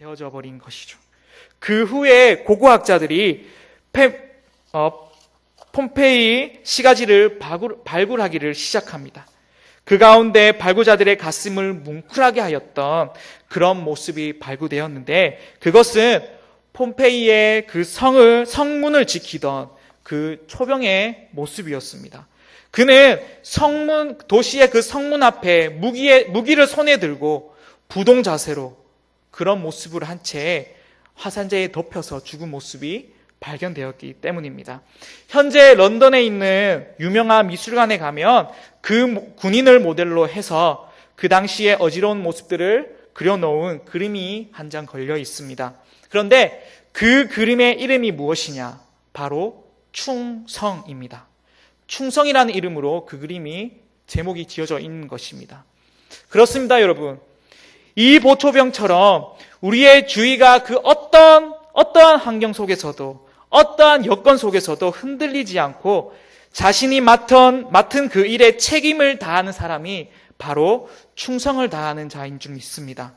되어져 버린 것이죠. 그 후에 고고학자들이 폼페이 시가지를 발굴하기를 시작합니다. 그 가운데 발굴자들의 가슴을 뭉클하게 하였던 그런 모습이 발굴되었는데, 그것은 폼페이의 그 성문을 지키던 그 초병의 모습이었습니다. 그는 도시의 그 성문 앞에 무기를 손에 들고 부동 자세로 그런 모습을 한 채 화산재에 덮여서 죽은 모습이 발견되었기 때문입니다. 현재 런던에 있는 유명한 미술관에 가면 그 군인을 모델로 해서 그 당시의 어지러운 모습들을 그려놓은 그림이 한 장 걸려 있습니다. 그런데 그 그림의 이름이 무엇이냐? 바로 충성입니다. 충성이라는 이름으로 그 그림이 제목이 지어져 있는 것입니다. 그렇습니다, 여러분. 이 보초병처럼 우리의 주의가 그 어떠한 환경 속에서도, 어떠한 여건 속에서도 흔들리지 않고 자신이 맡은 그 일에 책임을 다하는 사람이 바로 충성을 다하는 자인 줄 믿습니다.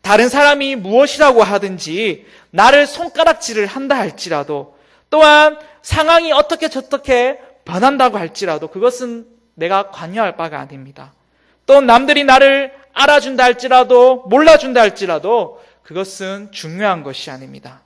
다른 사람이 무엇이라고 하든지, 나를 손가락질을 한다 할지라도, 또한 상황이 어떻게 저떻게 변한다고 할지라도 그것은 내가 관여할 바가 아닙니다. 또 남들이 나를 알아준다 할지라도 몰라준다 할지라도 그것은 중요한 것이 아닙니다.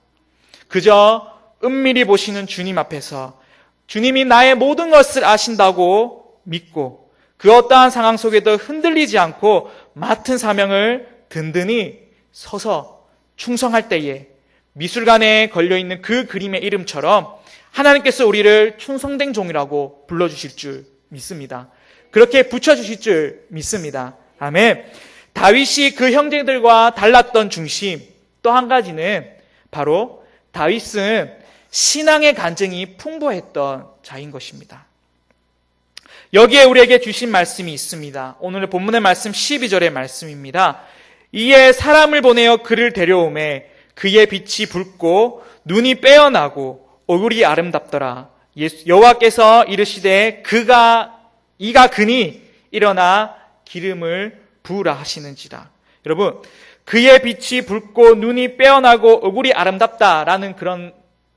그저 은밀히 보시는 주님 앞에서 주님이 나의 모든 것을 아신다고 믿고 그 어떠한 상황 속에도 흔들리지 않고 맡은 사명을 든든히 서서 충성할 때에 미술관에 걸려있는 그 그림의 이름처럼 하나님께서 우리를 충성된 종이라고 불러주실 줄 믿습니다. 그렇게 붙여주실 줄 믿습니다. 아멘. 다윗이 그 형제들과 달랐던 중심, 또 한 가지는 바로 다윗은 신앙의 간증이 풍부했던 자인 것입니다. 여기에 우리에게 주신 말씀이 있습니다. 오늘 본문의 말씀 12절의 말씀입니다. 이에 사람을 보내어 그를 데려오매 그의 빛이 붉고 눈이 빼어나고 얼굴이 아름답더라. 여호와께서 이르시되 이가 그니 일어나 기름을 부으라 하시는지라. 여러분, 그의 빛이 붉고 눈이 빼어나고 얼굴이 아름답다라는 그런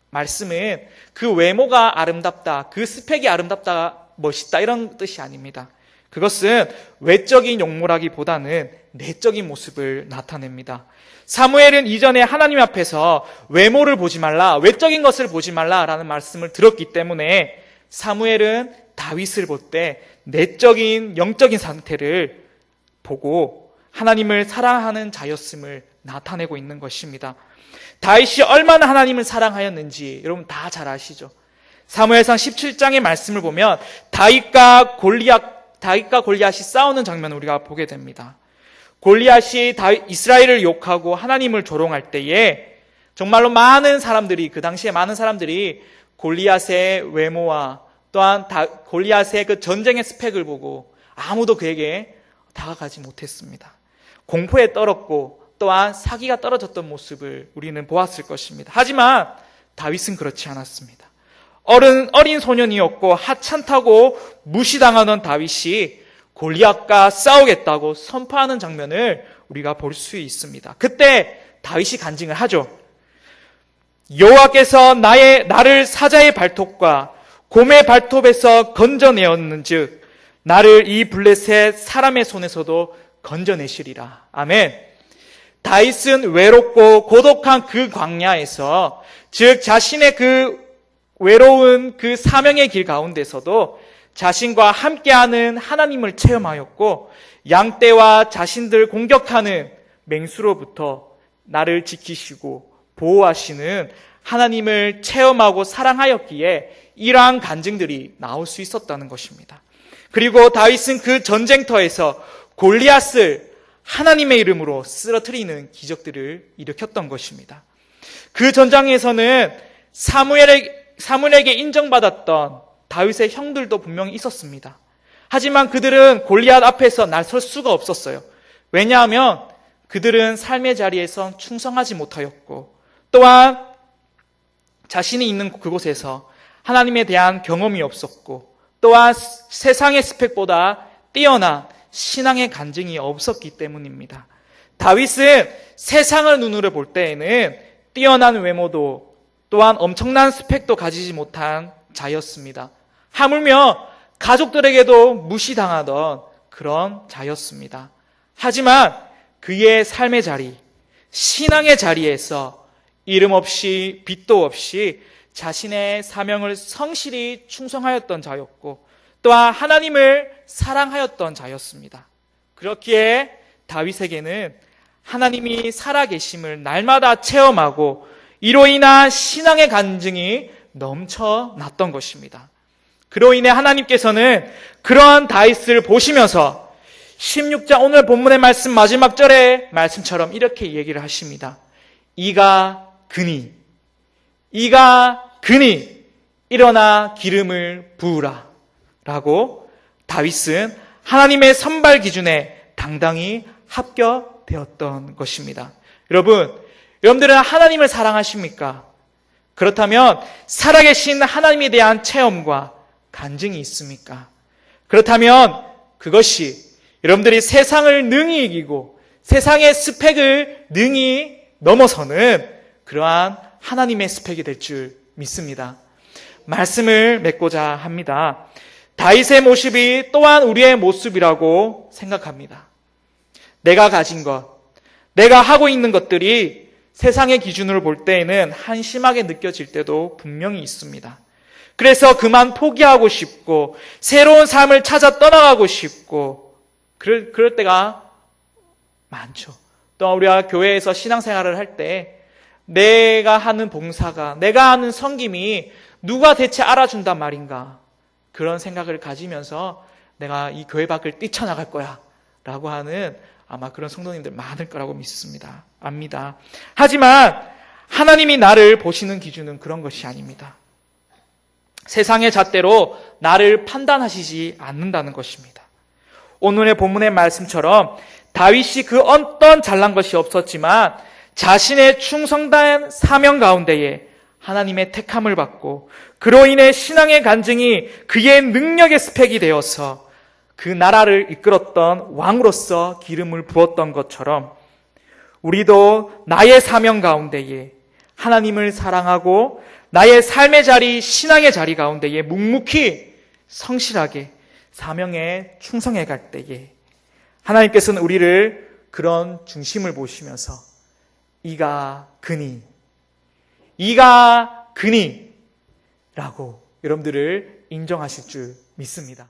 말씀은 그 외모가 아름답다, 그 스펙이 아름답다, 멋있다 이런 뜻이 아닙니다. 그것은 외적인 용모라기보다는 내적인 모습을 나타냅니다. 사무엘은 이전에 하나님 앞에서 외모를 보지 말라, 외적인 것을 보지 말라라는 말씀을 들었기 때문에 사무엘은 다윗을 볼 때 내적인 영적인 상태를 보고 하나님을 사랑하는 자였음을 나타내고 있는 것입니다. 다윗이 얼마나 하나님을 사랑하였는지 여러분 다 잘 아시죠? 사무엘상 17장의 말씀을 보면 다윗과 골리앗이 싸우는 장면을 우리가 보게 됩니다. 골리앗이 이스라엘을 욕하고 하나님을 조롱할 때에 정말로 그 당시에 많은 사람들이 골리앗의 외모와 또한 골리앗의 그 전쟁의 스펙을 보고 아무도 그에게 다가가지 못했습니다. 공포에 떨었고 또한 사기가 떨어졌던 모습을 우리는 보았을 것입니다. 하지만 다윗은 그렇지 않았습니다. 어린 소년이었고 하찮다고 무시당하던 다윗이 골리앗과 싸우겠다고 선포하는 장면을 우리가 볼 수 있습니다. 그때 다윗이 간증을 하죠. 여호와께서 나를 사자의 발톱과 곰의 발톱에서 건져내었는즉 나를 이 블레셋 사람의 손에서도 건져내시리라. 아멘. 다윗은 외롭고 고독한 그 광야에서, 즉 자신의 그 외로운 그 사명의 길 가운데서도 자신과 함께하는 하나님을 체험하였고, 양떼와 자신들 공격하는 맹수로부터 나를 지키시고 보호하시는 하나님을 체험하고 사랑하였기에 이러한 간증들이 나올 수 있었다는 것입니다. 그리고 다윗은 그 전쟁터에서 골리앗을 하나님의 이름으로 쓰러뜨리는 기적들을 일으켰던 것입니다. 그 전장에서는 사무엘에게 인정받았던 다윗의 형들도 분명히 있었습니다. 하지만 그들은 골리앗 앞에서 나설 수가 없었어요. 왜냐하면 그들은 삶의 자리에서 충성하지 못하였고, 또한 자신이 있는 그곳에서 하나님에 대한 경험이 없었고, 또한 세상의 스펙보다 뛰어난 신앙의 간증이 없었기 때문입니다. 다윗은 세상을 눈으로 볼 때에는 뛰어난 외모도 또한 엄청난 스펙도 가지지 못한 자였습니다. 하물며 가족들에게도 무시당하던 그런 자였습니다. 하지만 그의 삶의 자리, 신앙의 자리에서 이름 없이 빚도 없이 자신의 사명을 성실히 충성하였던 자였고 또한 하나님을 사랑하였던 자였습니다. 그렇기에 다윗에게는 하나님이 살아계심을 날마다 체험하고 이로 인한 신앙의 간증이 넘쳐났던 것입니다. 그로 인해 하나님께서는 그러한 다윗을 보시면서 16장 오늘 본문의 말씀 마지막 절의 말씀처럼 이렇게 얘기를 하십니다. 이가 그니 일어나 기름을 부으라 라고 다윗은 하나님의 선발 기준에 당당히 합격되었던 것입니다. 여러분들은 하나님을 사랑하십니까? 그렇다면 살아계신 하나님에 대한 체험과 간증이 있습니까? 그렇다면 그것이 여러분들이 세상을 능히 이기고 세상의 스펙을 능히 넘어서는 그러한 하나님의 스펙이 될 줄 믿습니다. 말씀을 맺고자 합니다. 다윗의 모습이 또한 우리의 모습이라고 생각합니다. 내가 가진 것, 내가 하고 있는 것들이 세상의 기준으로 볼 때에는 한심하게 느껴질 때도 분명히 있습니다. 그래서 그만 포기하고 싶고 새로운 삶을 찾아 떠나가고 싶고 그럴 때가 많죠. 또 우리가 교회에서 신앙생활을 할 때 내가 하는 봉사가, 내가 하는 섬김이 누가 대체 알아준단 말인가 그런 생각을 가지면서 내가 이 교회 밖을 뛰쳐나갈 거야 라고 하는 아마 그런 성도님들 많을 거라고 믿습니다. 압니다. 하지만 하나님이 나를 보시는 기준은 그런 것이 아닙니다. 세상의 잣대로 나를 판단하시지 않는다는 것입니다. 오늘의 본문의 말씀처럼 다윗이 그 어떤 잘난 것이 없었지만 자신의 충성된 사명 가운데에 하나님의 택함을 받고 그로 인해 신앙의 간증이 그의 능력의 스펙이 되어서 그 나라를 이끌었던 왕으로서 기름을 부었던 것처럼 우리도 나의 사명 가운데에 하나님을 사랑하고 나의 삶의 자리, 신앙의 자리 가운데에 묵묵히 성실하게 사명에 충성해 갈 때에 하나님께서는 우리를 그런 중심을 보시면서 이가 그니 라고 여러분들을 인정하실 줄 믿습니다.